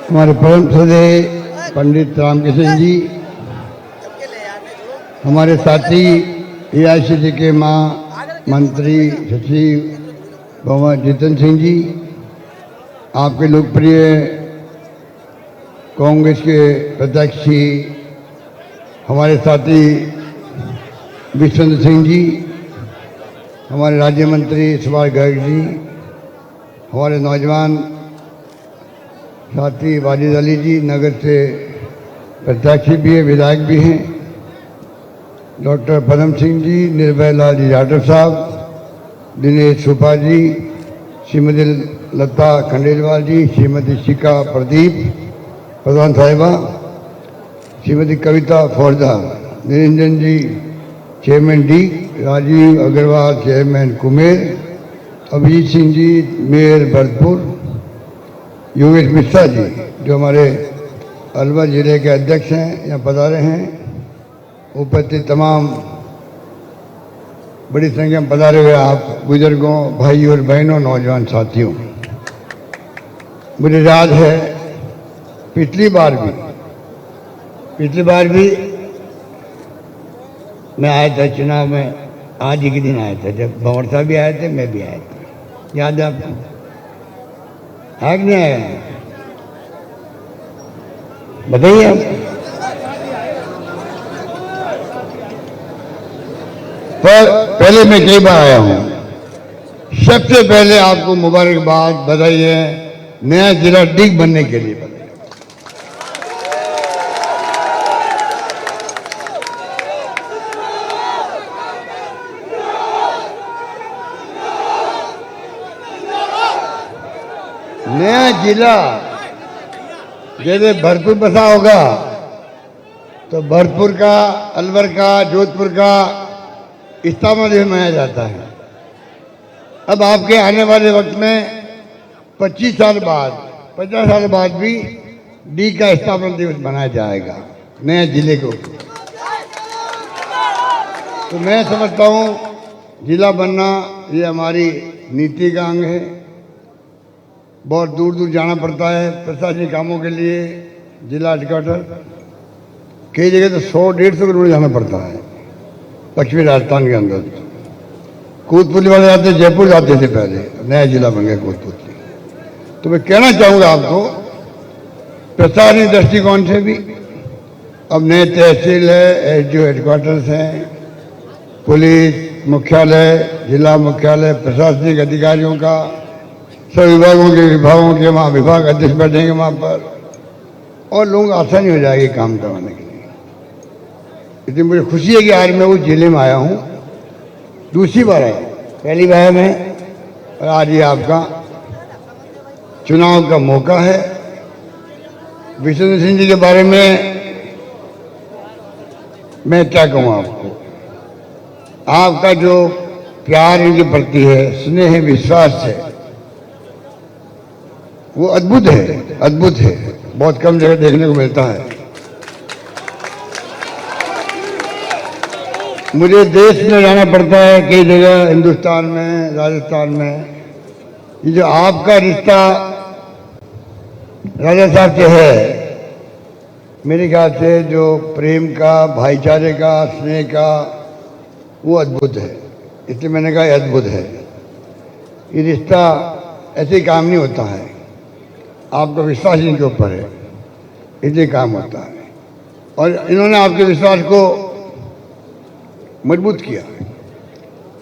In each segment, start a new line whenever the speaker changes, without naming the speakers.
हमारे परम श्रद्धेय पंडित रामकिशन जी, हमारे साथी एआईसीसी के मंत्री सचिव भवन जितेंद्र सिंह जी, आपके लोकप्रिय कांग्रेस के प्रत्याशी हमारे साथी विश्वेंद्र सिंह जी, हमारे राज्य मंत्री सुभाष गर्ग जी, हमारे नौजवान साथी वाजिद अली जी, नगर से प्रत्याशी भी हैं, विधायक भी हैं, डॉक्टर पदम सिंह जी, निर्भय लाल जी जाटव साहब, दिनेश सुपा जी, श्रीमती लता खंडेलवाल जी, श्रीमती शिखा प्रदीप प्रधान साहिबा, श्रीमती कविता फौरदा, निरंजन जी चेयरमैन डी, राजीव अग्रवाल चेयरमैन कुमेर, अभिजीत सिंह जी मेयर भरतपुर, योगेश मिश्रा जी जो हमारे अलवर जिले के अध्यक्ष हैं, यहाँ पधारे हैं, उपस्थित तमाम बड़ी संख्या में पधारे हुए आप बुजुर्गों, भाई और बहनों, नौजवान साथियों, मुझे याद है पिछली बार भी मैं आया था चुनाव में, आज ही के दिन आया था, जब भंवर साहब भी आए थे, मैं भी आया था, याद है आपको? है कि नहीं आया? बताइए आप। पर पहले मैं कई बार आया हूं, सबसे पहले आपको मुबारकबाद, बधाई है नया जिला डीग बनने के लिए। नया जिला जैसे भरतपुर बसा होगा तो भरतपुर का, अलवर का, जोधपुर का स्थापना दिवस मनाया जाता है। अब आपके आने वाले वक्त में 25 साल बाद, 50 साल बाद भी डी का स्थापना दिवस मनाया जाएगा नया जिले को। तो मैं समझता हूँ जिला बनना ये हमारी नीति का अंग है। बहुत दूर दूर जाना पड़ता है प्रशासनिक कामों के लिए, जिला हेडक्वार्टर कई जगह तो 100-150 किलोमीटर जाना पड़ता है पश्चिमी राजस्थान के अंदर। कोतपुली वाले जाते, जयपुर जाते थे पहले, नया जिला बन गया कोतपुली। तो मैं कहना चाहूँगा आपको, प्रशासनिक दृष्टिकोण से भी अब नए तहसील है, एसडीओ हेडक्वार्टर्स हैं, पुलिस मुख्यालय, जिला मुख्यालय, प्रशासनिक अधिकारियों का, सब विभागों के वहाँ विभाग अध्यक्ष बैठेंगे वहाँ पर, और लोग आसानी हो जाएगी काम करवाने के लिए। इसलिए मुझे खुशी है कि आज मैं उस जिले में आया हूँ, दूसरी बार आया, पहली बार मैं, और आज ये आपका चुनाव का मौका है। विश्वेंद्र सिंह जी के बारे में मैं क्या कहूँ आपको, आपका जो प्यार इनके प्रति है, स्नेह, विश्वास है, वो अद्भुत है, अद्भुत है, बहुत कम जगह देखने को मिलता है। मुझे देश में जाना पड़ता है कई जगह, हिंदुस्तान में, राजस्थान में। ये जो आपका रिश्ता राजा साहब से है, मेरे ख्याल से जो प्रेम का, भाईचारे का, स्नेह का, वो अद्भुत है। इसलिए मैंने कहा अद्भुत है। ये रिश्ता ऐसे काम नहीं होता है, आपका विश्वास इनके ऊपर है, इसलिए काम होता है। और इन्होंने आपके विश्वास को मजबूत किया।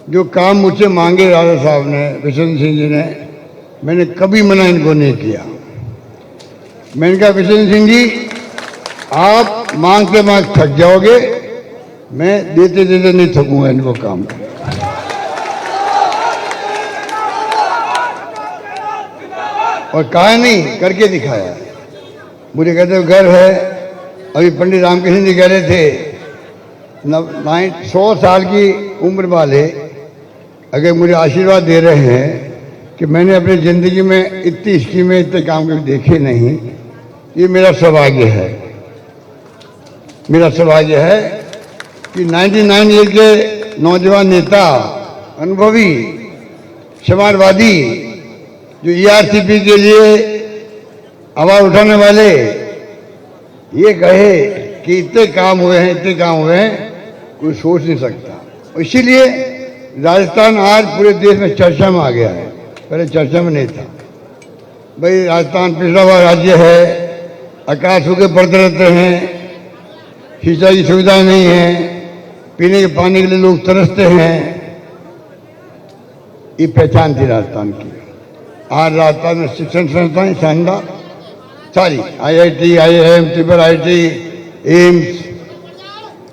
जो काम मुझसे मांगे राजा साहब ने, विश्वेंद्र सिंह जी ने, मैंने कभी मना इनको नहीं किया। मैंने कहा विश्वेंद्र सिंह जी, आप मांगते मांगते थक जाओगे, मैं देते देते नहीं थकूंगा इनको काम। और कहा नहीं, करके दिखाया। मुझे कहते गर्व है, अभी पंडित रामकिशन जी कह रहे थे 100 साल की उम्र वाले अगर मुझे आशीर्वाद दे रहे हैं कि मैंने अपनी ज़िंदगी में इतनी स्कीमें, इतने काम कभी देखे नहीं, ये मेरा सौभाग्य है। मेरा सौभाग्य है कि 99 ईयर के नौजवान नेता, अनुभवी, समाजवादी, जो ईआरसीपी के लिए आवाज उठाने वाले ये कहे कि इतने काम हुए हैं, इतने काम हुए हैं, कोई सोच नहीं सकता। इसीलिए राजस्थान आज पूरे देश में चर्चा में आ गया है, पहले चर्चा में नहीं था। भाई राजस्थान पिछड़ा हुआ राज्य है, अकाल सूखे पड़ते रहते हैं, सिंचाई की सुविधाएं नहीं है, पीने के पानी के लिए लोग तरसते हैं। ये पहचान थी राजस्थान की। आज राजस्थान में शिक्षण संस्थाएं शानदार सारी, IIT, IIM, triple IIT, AIIMS,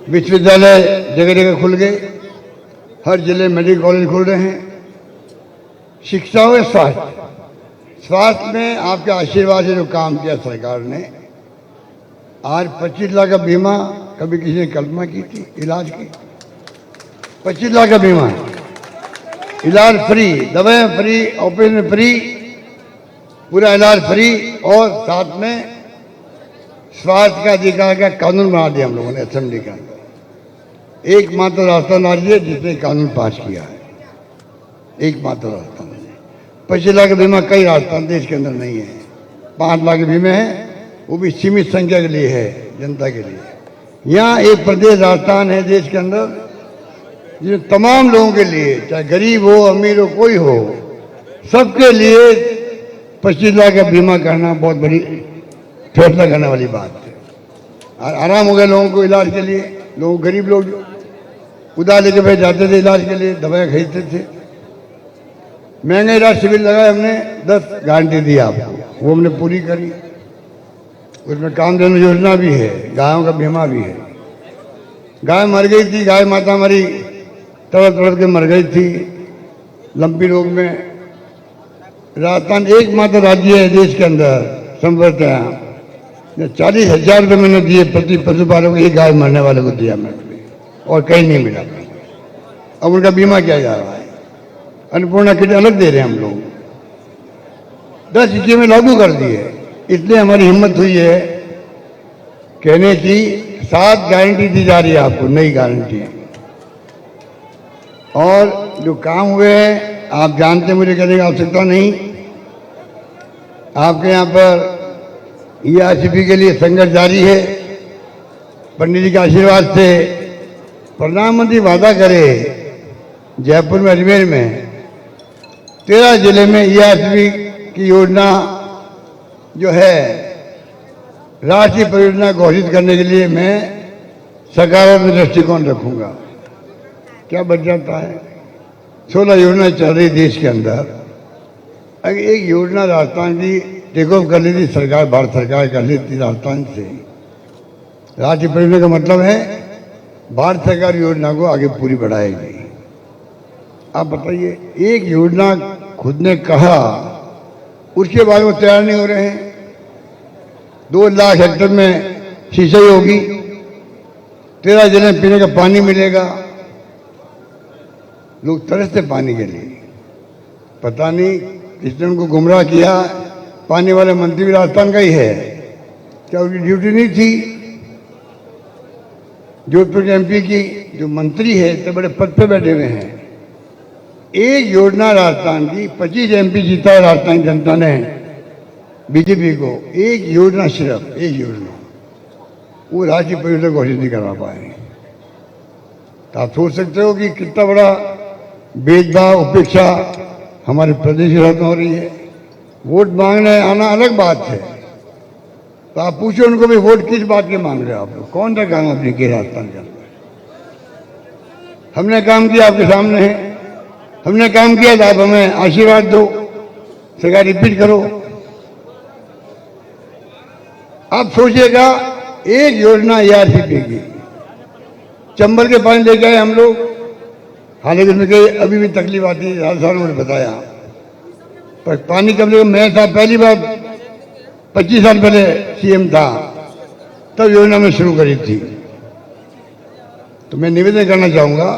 विश्वविद्यालय जगह जगह खुल गए, हर जिले में मेडिकल कॉलेज खुल रहे हैं। शिक्षा और स्वास्थ्य में आपके आशीर्वाद से जो काम किया सरकार ने, आज 25 लाख का बीमा कभी किसी ने कल्पना की थी इलाज की? 25 लाख का बीमा, इलाज फ्री, दवाएं फ्री, ऑपरेशन फ्री, पूरा इलाज फ्री, और साथ में स्वास्थ्य का अधिकार का कानून बना दिया हम लोगों ने असेंबली के अंदर। एकमात्र राजस्थान राज्य जिसने कानून पास किया है, एकमात्र राजस्थान। 25 लाख का बीमा कई राजस्थान देश के अंदर नहीं है। 5 लाख के बीमे हैं, वो भी सीमित संख्या के लिए है, जनता के लिए। यहाँ एक प्रदेश राजस्थान है देश के अंदर जो तमाम लोगों के लिए, चाहे गरीब हो अमीर हो कोई हो, सबके लिए 25 लाख का बीमा करना बहुत बड़ी फैसला करने वाली बात है। आराम हो गया लोगों को इलाज के लिए। लोग गरीब लोग जो उधार लेके बैठ जाते थे इलाज के लिए, दवाएं खरीदते थे। महंगा इलाज शिविर लगाए हमने, 10 गारंटी दी आपको, वो हमने पूरी करी। उसमें कामधेनु योजना भी है, गायों का बीमा भी है। गाय मर गई थी, गाय माता हमारी तड़प तड़प के मर गई थी लंपी रोग में। राजस्थान एकमात्र राज्य है देश के अंदर संभवतः 40,000 रुपये मैंने दिए प्रति पशुपालक को, एक गाय मरने वाले को दिया मैंने, और कहीं नहीं मिला। अब उनका बीमा किया जा रहा है, अन्नपूर्णा किट अलग दे रहे हैं हम लोग, 10 स्कीमें लागू कर दी है। इसलिए हमारी हिम्मत हुई है कहने की 7 गारंटी दी जा रही है आपको, नई गारंटी है। और जो काम हुए हैं आप जानते हैं, मुझे कहने की आवश्यकता नहीं। आपके यहाँ पर ERCP के लिए संघर्ष जारी है। पंडित जी के आशीर्वाद से प्रधानमंत्री वादा करे, जयपुर में, अजमेर में 13 जिले में ERCP की योजना जो है राष्ट्रीय परियोजना घोषित करने के लिए मैं सकारात्मक दृष्टिकोण रखूंगा। क्या बच जाता है? 16 योजना चल रही देश के अंदर। अगर एक योजना राजस्थान की टेक ऑफ कर ली थी सरकार, भारत सरकार कर लेती राजस्थान से, राष्ट्रीय परियोजना का मतलब है भारत सरकार योजना को आगे पूरी बढ़ाएगी। आप बताइए, एक योजना खुद ने कहा, उसके बाद वो तैयार नहीं हो रहे हैं। 2 लाख हेक्टेयर में सिंचाई होगी, 13 जिले में पीने का पानी मिलेगा। लोग तरसते पानी के लिए, पता नहीं किसने उनको गुमराह किया। पानी वाले मंत्री भी राजस्थान का ही है, क्या उनकी ड्यूटी नहीं थी? जोधपुर के MP की जो मंत्री है, इतने बड़े पद पे बैठे हुए हैं। एक योजना राजस्थान की 25 MP जीता है राजस्थान की जनता ने BJP को। एक योजना, सिर्फ एक योजना, वो राष्ट्रीय परियोजना घोषित नहीं करवा पाए। तो आप सोच सकते हो कि कितना बड़ा भेदभाव, उपेक्षा हमारे प्रदेश में हो रही है। वोट मांगने आना अलग बात है, तो आप पूछो उनको भी वोट किस बात के मांग रहे हो आप लोग? कौन सा काम आपने किया राजस्थान के अंदर? हमने काम किया, आपके सामने है। हमने काम किया था, आप हमें आशीर्वाद दो, सरकार रिपीट करो। आप सोचिएगा, एक योजना ERCP की, चंबल के पानी लेके आए हम लोग। हालांकि उसमें अभी भी तकलीफ आती है, हर साल उन्होंने बताया, पर पानी कब लेगा? मैं था पहली बार 25 साल पहले CM था, तब योजना में शुरू करी थी। तो मैं निवेदन करना चाहूंगा,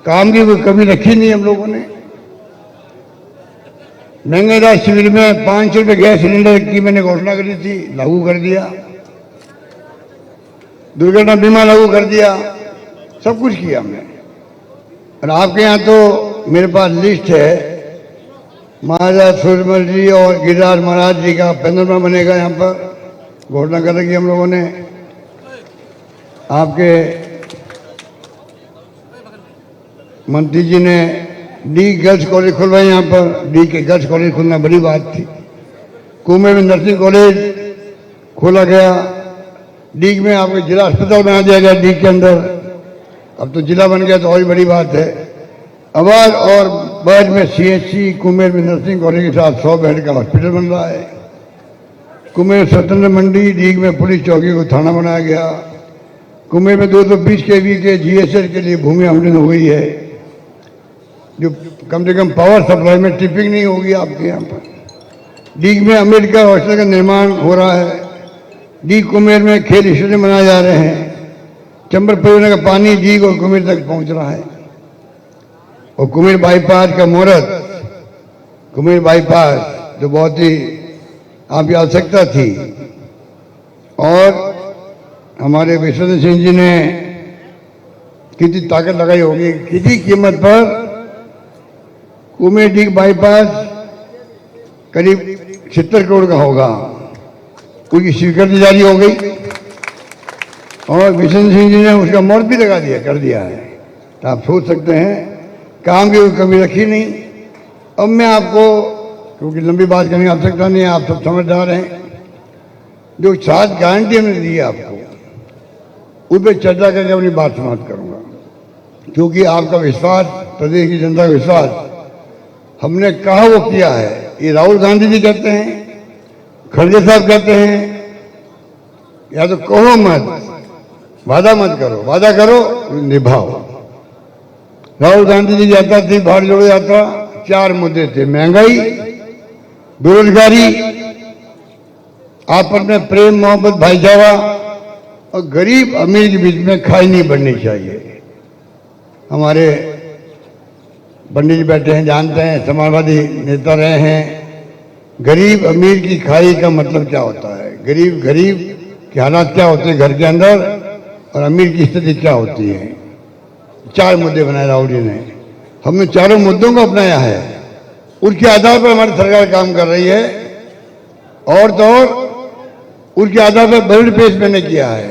काम की कोई कमी रखी नहीं हम लोगों ने। महंगे इलाज शिविर में 500 रुपये गैस सिलेंडर की मैंने घोषणा करी थी, लागू कर दिया। दुर्घटना बीमा लागू कर दिया, सब कुछ किया हमने। और आपके यहाँ तो मेरे पास लिस्ट है, महाराज सूरजमल जी और गिरिराज महाराज जी का पैनल बनेगा। यहाँ पर घोषणा कर रखी हम लोगों ने। आपके मंत्री जी ने डी गर्ल्स कॉलेज खुलवाए। यहाँ पर डी के गर्ल्स कॉलेज खुलना बड़ी बात थी। कुमेर में नर्सिंग कॉलेज खोला गया। डी में आपके जिला अस्पताल बना दिया गया डी के अंदर। अब तो जिला बन गया तो और बड़ी बात है। अवार और बर्ज में सीएचसी, कुमेर में नर्सिंग कॉलेज के साथ 100 बेड का हॉस्पिटल बन रहा है। कुमेर स्वतंत्र मंडी, डीग में पुलिस चौकी को थाना बनाया गया। कुमेर में 220 kV के जीएसएल के लिए भूमि आवंटन हो गई है, जो कम से कम पावर सप्लाई में ट्रिपिंग नहीं होगी आपके यहाँ पर। डीग में अम्बेडकर हॉस्टल का निर्माण हो रहा है। डीग कुमेर में खेल स्टेडियम बनाए जा रहे हैं। चंबल परियोजना का पानी डीग और कुमेर तक पहुंच रहा है। और कुमेर बाईपास का मुहूर्त, कुमेर बाईपास जो बहुत ही आपकी आवश्यकता थी, और हमारे विश्वनाथ सिंह जी ने कितनी ताकत लगाई होगी, किसी कीमत पर कुमेर डीग बाईपास करीब 70 करोड़ का होगा। उसकी स्वीकृति जारी हो गई और विश्वनाथ सिंह जी ने उसका मुहूर्त भी लगा दिया, कर दिया है। तो आप सोच सकते हैं काम की कोई कमी रखी नहीं। अब मैं आपको, क्योंकि लंबी बात करने की आवश्यकता नहीं है, आप सब समझदार हैं, जो 7 गारंटी हमने दी है आपको, उस पर चर्चा करके अपनी बात समाप्त करूंगा। क्योंकि आपका विश्वास, प्रदेश की जनता का विश्वास हमने कहा वो किया है। ये राहुल गांधी जी कहते हैं, खड़गे साहब कहते हैं, या तो कहो मत, वादा मत करो, वादा करो निभाओ। राहुल गांधी जी की यात्रा थी, भारत जोड़ो यात्रा। 4 मुद्दे थे: महंगाई, बेरोजगारी, आपस में प्रेम मोहब्बत भाईचारा, और गरीब अमीर के बीच में खाई नहीं बढ़नी चाहिए। हमारे पंडित जी बैठे हैं, जानते हैं, समाजवादी नेता रहे हैं। गरीब अमीर की खाई का मतलब क्या होता है, गरीब के हालात क्या होते हैं घर के अंदर, और अमीर की स्थिति क्या होती है। 4 मुद्दे बनाए राहुल जी ने। हमने चारों मुद्दों को अपनाया है। उसके आधार पर हमारी सरकार काम कर रही है। और तो और उसके आधार पर बजट पेश मैंने किया है।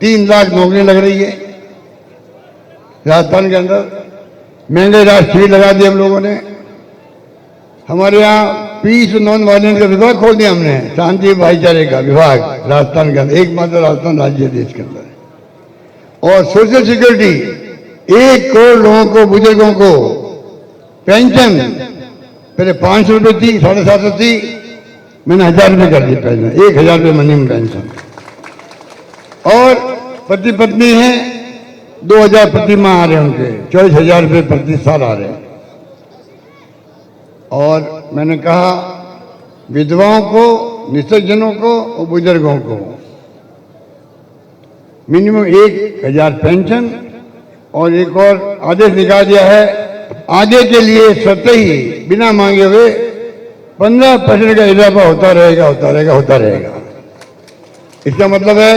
3 लाख नौकरी लग रही है राजस्थान के अंदर। महंगाई राष्ट्रीय लगा दिया हम लोगों ने। हमारे यहाँ पीस नॉन वायलेंस का विभाग खोल दिया हमने, शांति भाईचारे का विभाग राजस्थान के अंदर। एकमात्र राजस्थान राज्य है देश के अंदर। और सोशल सिक्योरिटी, 1 करोड़ लोगों को, बुजुर्गों को पेंशन पहले 500 रुपये थी, 750 थी, मैंने 1000 रुपये कर दी पेंशन, 1000 रुपये मिनिमम पेंशन। और पति पत्नी हैं, 2000 प्रति माह आ रहे हैं उनके, 24,000 रुपये प्रति साल आ रहे हैं। और मैंने कहा विधवाओं को, निःसज्जनों को और बुजुर्गों को मिनिमम 1000 पेंशन। और एक और आदेश निकाल दिया है, आगे के लिए स्वतः ही बिना मांगे हुए 15% का इजाफा होता रहेगा, होता रहेगा, होता रहेगा। इसका मतलब है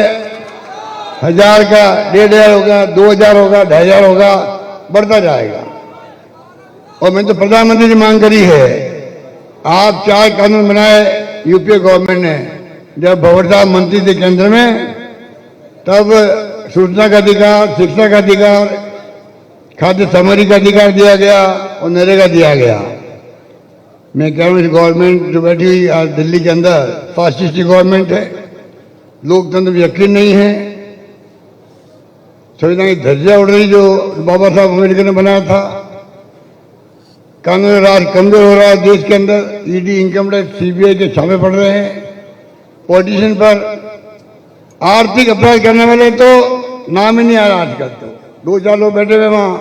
1000 का 1500 होगा, 2000 होगा, 2500 होगा, बढ़ता जाएगा। और मैंने तो प्रधानमंत्री की मांग करी है, आप 4 कानून बनाए यूपीए गवर्नमेंट ने। जब भवर साहब मंत्री थे केंद्र में, तब सूचना का अधिकार, शिक्षा का अधिकार, खाद्य सामग्री का अधिकार दिया गया और नरेगा दिया गया। मैं कह रहा हूँ इस गवर्नमेंट जो बैठी हुई आज दिल्ली के अंदर फासिस्ट गवर्नमेंट है, लोकतंत्र में यकीन नहीं है, संविधान की धज्जियां उड़ रही जो बाबा साहब अम्बेडकर ने बनाया था। कानून राज कमजोर हो रहा है देश के अंदर। ईडी, इनकम टैक्स, सीबीआई के छापे पड़ रहे हैं पॉलिटिशियन पर। आर्थिक अपराध करने वाले तो नाम ही नहीं आ रहा आजकल। तो 2-4 लोग बैठे हुए वहां,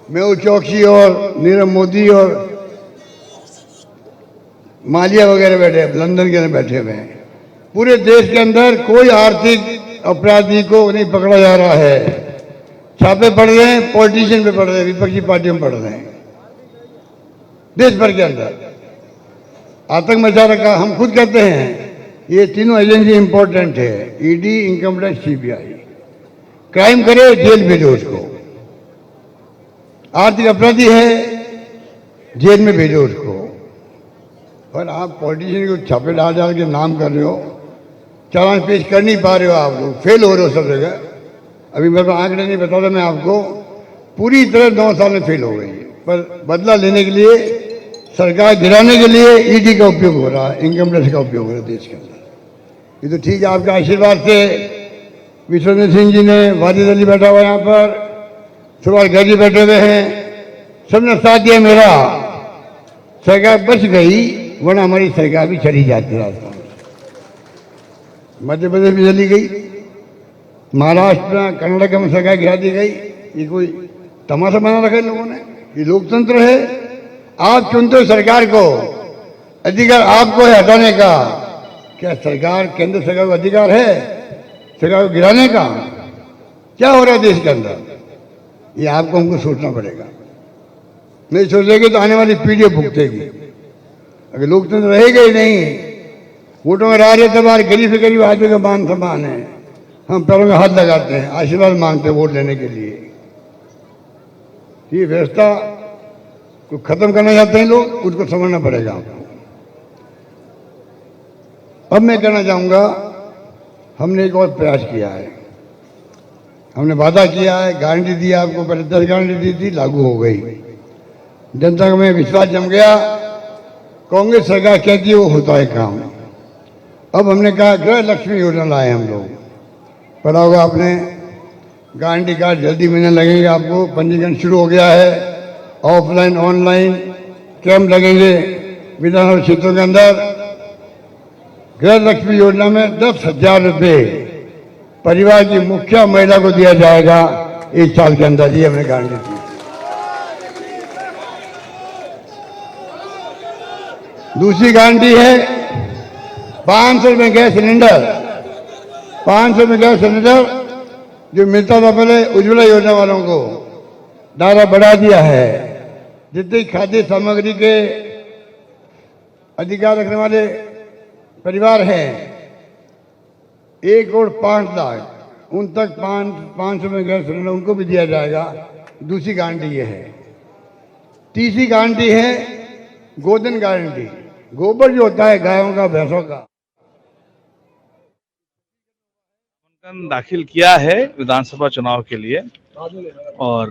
मेहुल चौकसी और नीरव मोदी और मालिया वगैरह बैठे, लंदन के अंदर बैठे हुए हैं। पूरे देश के अंदर कोई आर्थिक अपराधी को नहीं पकड़ा जा रहा है। छापे पड़ रहे हैं, पॉलिटिशियन पे पड़ रहे हैं, विपक्षी पार्टियों में पड़ रहे हैं। देश भर के अंदर आतंक मचा रखा। हम खुद कहते हैं ये तीनों एजेंसी इंपॉर्टेंट है, ED, income tax, CBI. Crime करे जेल भेजो उसको, आर्थिक अपराधी है जेल में भेजो उसको। और आप पॉलिटिशियन को छापे डाल डाल के नाम कर रहे हो, चालान पेश कर नहीं पा रहे हो, आप लोग फेल हो रहे हो सब जगह। अभी मेरे को आंकड़े नहीं बता था, मैं आपको पूरी तरह 9 साल में फेल हो गई है। पर बदला लेने के लिए, सरकार गिराने के लिए ईडी का उपयोग हो रहा है, इनकम टैक्स का उपयोग हो रहा है देश के अंदर। ये तो ठीक है, आपके आशीर्वाद से विश्वनाथ सिंह जी ने, वाजिद अली बैठा हुआ यहाँ पर, सुभाष गर्जी बैठे हुए हैं, सबने साथ दिया मेरा, सरकार बच गई, वरना हमारी सरकार भी चली जाती रास्ता में। मध्य प्रदेश भी चली गई, महाराष्ट्र में, कर्नाटक में सरकार गिरा दी गई। ये कोई तमाशा बना रखा है लोगों ने? ये लोकतंत्र है। आप चुनते हो सरकार को, अधिकार आपको है हटाने का। क्या सरकार, केंद्र सरकार को अधिकार है सरकार को गिराने का? क्या हो रहा है देश के अंदर, ये आपको हमको सोचना पड़ेगा। नहीं सोचेंगे तो आने वाली पीढ़ी भुगतेगी। अगर लोकतंत्र रहेगा ही नहीं, वोटों में रह रहे तबार, गरीब से गरीब आदमी का मान सम्मान है, हम पैरों में हाथ लगाते हैं, आशीर्वाद मांगते हैं वोट लेने के लिए। ये व्यवस्था को खत्म करना चाहते हैं लोग, उसको समझना पड़ेगा आपको। अब मैं कहना चाहूंगा, हमने एक और प्रयास किया है। हमने वादा किया है, गारंटी दी आपको, पहले 10 गारंटी दी थी, लागू हो गई। जनता में विश्वास जम गया, कांग्रेस सरकार कहती है वो होता है काम। अब हमने कहा गृह लक्ष्मी योजना लाए हम लोग, पढ़ा होगा आपने, गारंटी कार्ड जल्दी मिलने लगेंगे आपको, पंजीकरण शुरू हो गया है, ऑफलाइन ऑनलाइन कैंप लगेंगे विधानसभा क्षेत्रों के अंदर। गृह लक्ष्मी योजना में 10,000 रुपये परिवार की मुखिया महिला को दिया जाएगा 1 साल के अंदर। ये हमने गारंटी दी। दूसरी गारंटी है 500 रुपये गैस सिलेंडर। 500 रुपये गैस सिलेंडर जो मिलता था पहले उज्ज्वला योजना वालों को, दायरा बढ़ा दिया है। जितनी खाद्य सामग्री के अधिकार रखने वाले परिवार हैं, 1,05,00,000 उन तक 500 रुपये गैस सिलेंडर उनको भी दिया जाएगा। दूसरी गारंटी ये है। तीसरी गारंटी है गोधन गारंटी, गोबर जो होता है गायों का, भैंसों का।
दाखिल किया है विधानसभा चुनाव के लिए और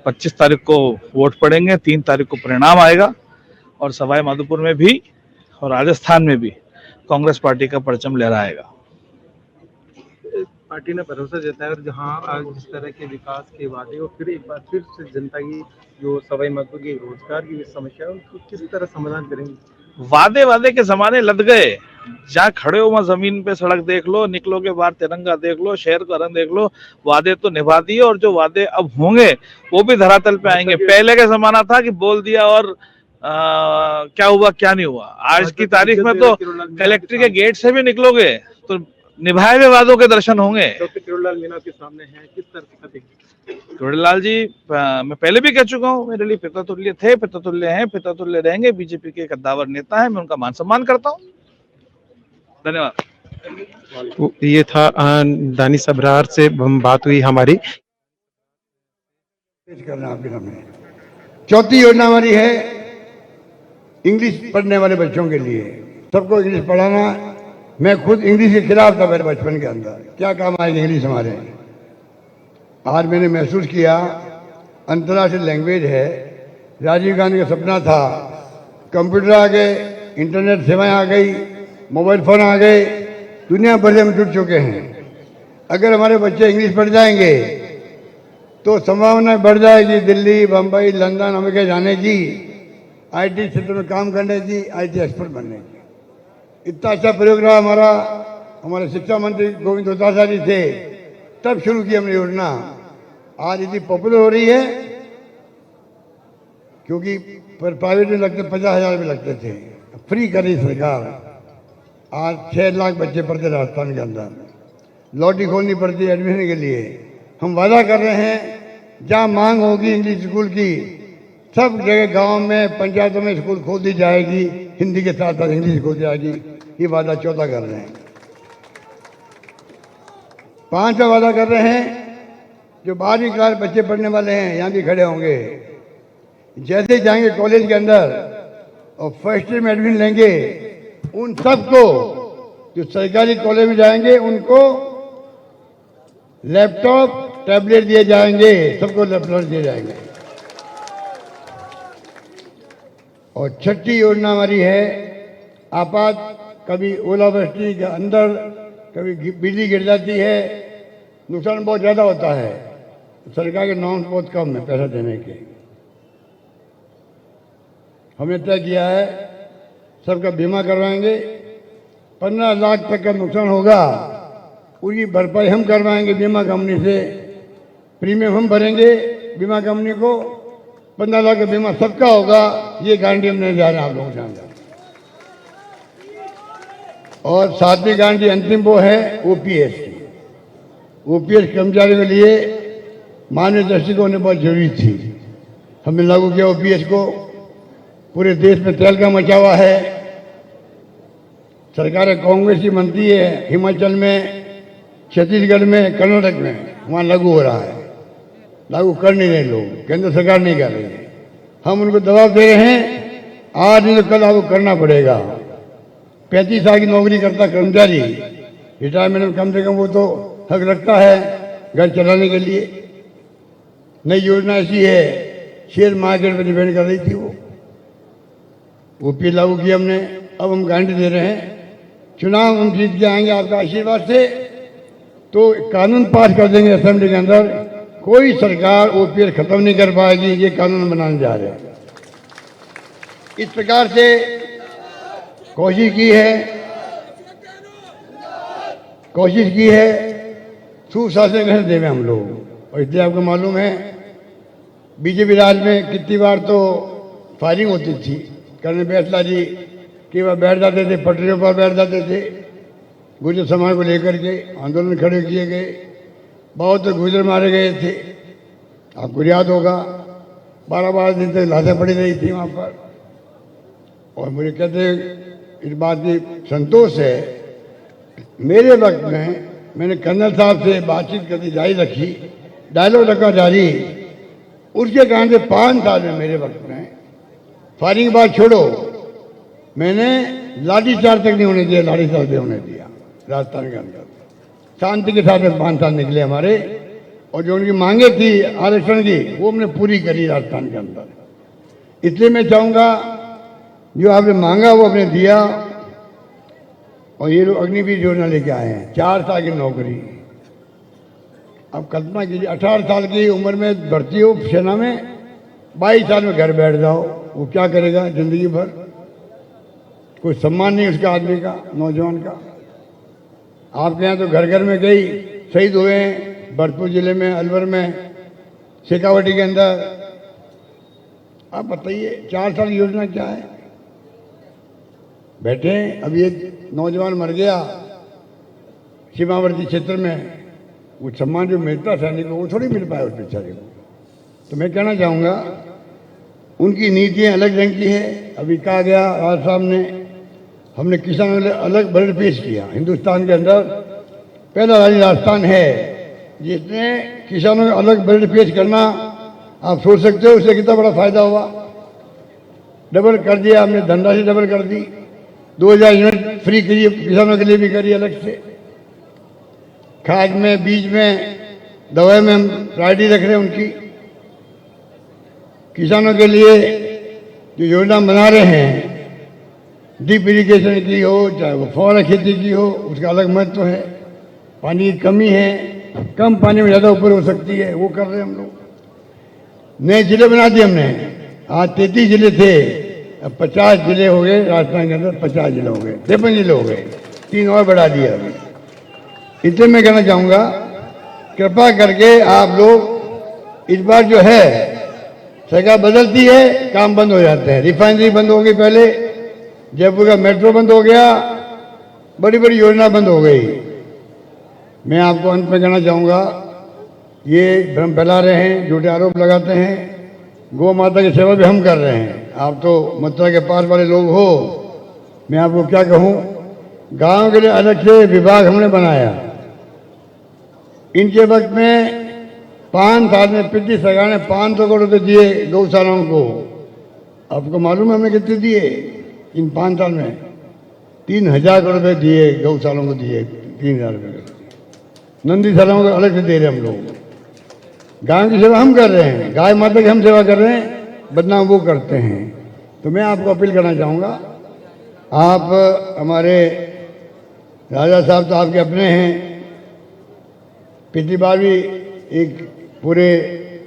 25 तारीख को वोट पड़ेंगे, 3 तारीख को परिणाम आएगा और सवाई माधोपुर में भी और राजस्थान में भी कांग्रेस पार्टी का परचम लहराएगा।
पार्टी ने भरोसा जताया और जहां आज जिस तरह के विकास के वादे और फिर एक बार फिर से जनता की जो सवाई माधोपुर की रोजगार की समस्या है उनको किस तरह समाधान करेंगे?
वादे के जमाने लद गए। जहाँ खड़े हो वहां जमीन पे सड़क देख लो, निकलोगे बाहर तिरंगा देख लो, शहर का रंग देख लो। वादे तो निभा दिए और जो वादे अब होंगे वो भी धरातल पे आएंगे। पहले का जमाना था कि बोल दिया और क्या हुआ क्या नहीं हुआ। आज की तारीख में तो कलेक्ट्री के गेट से भी निकलोगे तो निभाए हुए वादों के दर्शन होंगे।
किरोड़ीलाल मीणा के सामने है, किस तरह का देखेंगे?
किरोड़ीलाल जी, मैं पहले भी कह चुका हूँ, मेरे लिए पिता तुल्य थे, पिता तुल्य हैं, पिता तुल्य रहेंगे। बीजेपी के कद्दावर नेता है, मैं उनका मान सम्मान करता हूँ। धन्यवाद।
ये था दानिश अब्रार से बात हुई हमारी।
करना आपके सामने। चौथी योजना हमारी है इंग्लिश पढ़ने वाले बच्चों के लिए, सबको इंग्लिश पढ़ाना। मैं खुद इंग्लिश के खिलाफ था मेरे बचपन के अंदर, क्या काम आएगी इंग्लिश हमारे। आज मैंने महसूस किया अंतर्राष्ट्रीय लैंग्वेज है। राजीव गांधी का सपना था, कंप्यूटर आ गए, इंटरनेट सेवाएं आ गई, मोबाइल फोन आ गए, दुनिया भर से हम जुड़ चुके हैं। अगर हमारे बच्चे इंग्लिश पढ़ जाएंगे तो संभावना बढ़ जाएगी दिल्ली, बम्बई, लंदन, अमेरिका जाने की, आईटी क्षेत्र में काम करने की, आईटी एक्सपर्ट बनने की। इतना अच्छा प्रयोग रहा हमारा। हमारे शिक्षा मंत्री गोविंद डोटासरा जी थे, तब शुरू की हमने योजना। आज इतनी पॉपुलर हो रही है क्योंकि प्राइवेट में लगते 50,000 भी लगते थे, फ्री करी सरकार। आज 6 लाख बच्चे पढ़ते राजस्थान के अंदर, लॉटरी खोलनी पड़ती है एडमिशन के लिए। हम वादा कर रहे हैं जहाँ मांग होगी इंग्लिश स्कूल की, सब जगह गांव में, पंचायतों में स्कूल खोल दी जाएगी, हिंदी के साथ साथ इंग्लिश खोल दी जाएगी। ये वादा चौथा कर रहे हैं। 5वां वादा कर रहे हैं, जो 12वीं क्लास बच्चे पढ़ने वाले हैं यहाँ भी खड़े होंगे, जैसे जाएंगे कॉलेज के अंदर और फर्स्ट ईयर में एडमिशन लेंगे उन सबको जो सरकारी कॉलेज में जाएंगे उनको लैपटॉप टैबलेट दिए जाएंगे, सबको लैपटॉप दिए जाएंगे। और छठी योजना हमारी है आपात, कभी ओलावृष्टि के अंदर कभी बिजली गिर जाती है, नुकसान बहुत ज़्यादा होता है, सरकार के नॉर्म्स बहुत कम है पैसा देने के। हमने तय किया है सबका बीमा करवाएंगे, 15 लाख तक का नुकसान होगा पूरी भरपाई हम करवाएंगे बीमा कंपनी से, प्रीमियम हम भरेंगे बीमा कंपनी को, 15 लाख का बीमा सबका होगा, ये गारंटी हम नहीं जा रहे हैं आप लोगों के सामने। और सातवीं गारंटी अंतिम वो है ओपीएस की। ओपीएस कर्मचारियों के लिए मानवीय दृष्टिकोण होने बहुत जरूरी थी, हमने लागू किया ओपीएस को। पूरे देश में तहलका मचा हुआ है, सरकारें कांग्रेस की बनती है, हिमाचल में, छत्तीसगढ़ में, कर्नाटक में, वहाँ लागू हो रहा है, लागू कर नहीं रहे लोग, केंद्र सरकार नहीं कर रही है। हम उनको दबाव दे रहे हैं, आज नहीं तो कल लागू करना पड़ेगा। 35 साल की नौकरी करता कर्मचारी रिटायरमेंट में कम से कम वो तो हक रखता है घर चलाने के लिए। नई योजना ऐसी है, शेयर मार्केट पर डिपेंड कर रही थी वो पी लागू किया हमने। अब हम गारंटी दे रहे हैं चुनाव हम जीत के आएंगे आपका आशीर्वाद से तो कानून पास कर देंगे असेंबली के अंदर, कोई सरकार ओपीएस खत्म नहीं कर पाएगी, ये कानून बनाने जा रहे हैं। इस प्रकार से कोशिश की है सुशासन देवे हम लोग। और इसलिए आपको मालूम है बीजेपी राज में कितनी बार तो फायरिंग होती थी, कर्नल बैसला जी कि वह बैठ जाते थे, पटरियों पर बैठ जाते थे, गुर्जर समाज को लेकर के आंदोलन खड़े किए गए, बहुत गुर्जर मारे गए थे, आपको याद होगा। 12-12 दिन तक लाशें पड़ी रही थी वहाँ पर। और मुझे कहते इस बात की संतोष है, मेरे वक्त में मैंने कर्नल साहब से बातचीत करनी जारी रखी, डायलॉग रखा जारी, उसके कारण से 5 साल में मेरे वक्त में फायरिंग बात छोड़ो, मैंने लाठीचार्ज तक नहीं होने दिया, लाठीचार्ज नहीं होने दिया राजस्थान के अंदर। शांति के साथ में 5 साल निकले हमारे, और जो उनकी मांगे थी आरक्षण की वो हमने पूरी करी राजस्थान के अंदर। इसलिए मैं चाहूँगा जो आपने मांगा वो आपने दिया। और ये लोग अग्निवीर योजना लेके आए हैं, 4 साल की नौकरी। अब कल्पना कीजिए 18 साल की उम्र में भर्ती हो सेना में, 22 साल में घर बैठ जाओ, वो क्या करेगा जिंदगी भर, कोई सम्मान नहीं उसका आदमी का, नौजवान का। आपके यहाँ तो घर घर में गई शहीद हुए हैं, भरतपुर जिले में, अलवर में, शेखावटी के अंदर। आप बताइए 4 साल की योजना क्या है? बैठे अभी एक नौजवान मर गया सीमावर्ती क्षेत्र में, वो सम्मान जो मिलता सैनिक को वो थोड़ी मिल पाया उस बेचारे को। तो मैं कहना चाहूँगा उनकी नीतियाँ अलग रंग की है। अभी कहा गया आज सामने, हमने किसानों के लिए अलग बजट पेश किया। हिंदुस्तान के अंदर पहला राज्य राजस्थान है जिसने किसानों का अलग बजट पेश करना, आप सोच सकते हो उससे कितना बड़ा फायदा हुआ। डबल कर दिया हमने, धनराशि डबल कर दी, 2000 यूनिट फ्री करी किसानों के लिए भी करी अलग से। खाद में, बीज में, दवाई में हम प्रायोरिटी रख रहे हैं उनकी। किसानों के लिए जो योजना बना रहे हैं, ड्रिप इरिगेशन की हो चाहे वो फौरा खेती की हो, उसका अलग महत्व है। पानी की कमी है, कम पानी में ज़्यादा ऊपर हो सकती है, वो कर रहे हैं हम लोग। नए जिले बना दिए हमने, आज 33 जिले थे, अब 50 जिले हो गए राजस्थान के अंदर, 50 जिले हो गए, 53 जिले हो गए, 3 और बढ़ा दिया अभी। इसलिए मैं कहना चाहूँगा कृपा करके आप लोग इस बार जो है सरकार बदलती है, काम बंद हो जाते हैं। रिफाइनरी बंद हो गई पहले, जयपुर का मेट्रो बंद हो गया, बड़ी बड़ी योजना बंद हो गई। मैं आपको अंत में कहना चाहूँगा ये भ्रम फैला रहे हैं, झूठे आरोप लगाते हैं। गौ माता की सेवा भी हम कर रहे हैं, आप तो मथुरा के पास वाले लोग हो, मैं आपको क्या कहूँ, गांव के लिए अलग से विभाग हमने बनाया। इनके वक्त में 5 साल में पिछली सरकार ने 500 करोड़ रुपये दिए गौशालाओं को, आपको मालूम है हमने कितने दिए इन 5 साल में? 3,000 करोड़ रुपये दिए, गौशालों को दिए 3,000 रुपये। नंदी शालाओं को अलग से दे रहे हैं हम लोग। गांव की सेवा हम कर रहे हैं, गाय माता की हम सेवा कर रहे हैं, बदनाम वो करते हैं। तो मैं आपको अपील करना चाहूँगा, आप हमारे राजा साहब तो आपके अपने हैं। पिछली बार भी एक पूरे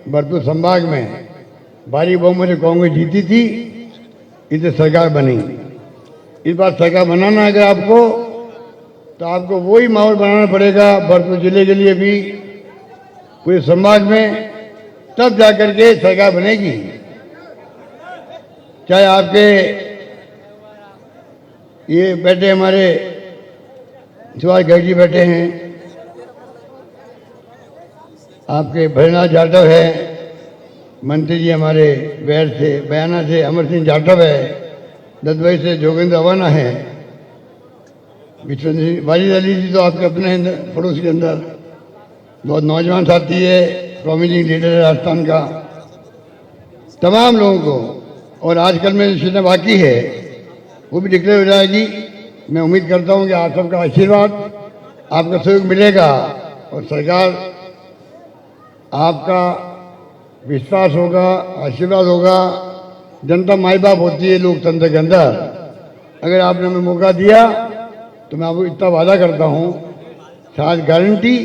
भरतपुर संभाग में भारी बहुमत से कांग्रेस जीती थी, इससे सरकार बनी। इस बार सरकार बनाना अगर आपको, तो आपको वही माहौल बनाना पड़ेगा भरतपुर जिले के लिए भी, पूरे संभाग में, तब जाकर के सरकार बनेगी। चाहे आपके ये बैठे हमारे सुभाष गर्ग जी बैठे हैं, आपके भैरनाथ जाटव है, मंत्री जी हमारे बैर से, बयाना से अमर सिंह जाटव है, ददवई से जोगेंद्र अवाना है, विश्वेंद्र सिंह वाजिद अली जी तो आपके अपने हैं पड़ोस के अंदर, बहुत नौजवान साथी है, प्रोमिनिंग लीडर है राजस्थान का। तमाम लोगों को, और आजकल में जो सीटें बाकी है वो भी डिक्लेयर हो जाएगी। मैं उम्मीद करता हूँ कि आप सबका आशीर्वाद, आपका सहयोग मिलेगा और सरकार, आपका विश्वास होगा, आशीर्वाद होगा। जनता माई बाप होती है लोकतंत्र के अंदर। अगर आपने हमें मौका दिया तो मैं आपको इतना वादा करता हूँ, साथ गारंटी,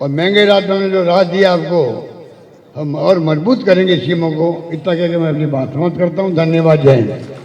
और महंगे रात में जो रात दिया आपको, हम और मजबूत करेंगे स्कीमों को। इतना कहकर मैं अपनी बात समाप्त करता हूँ। धन्यवाद। जय हिंद।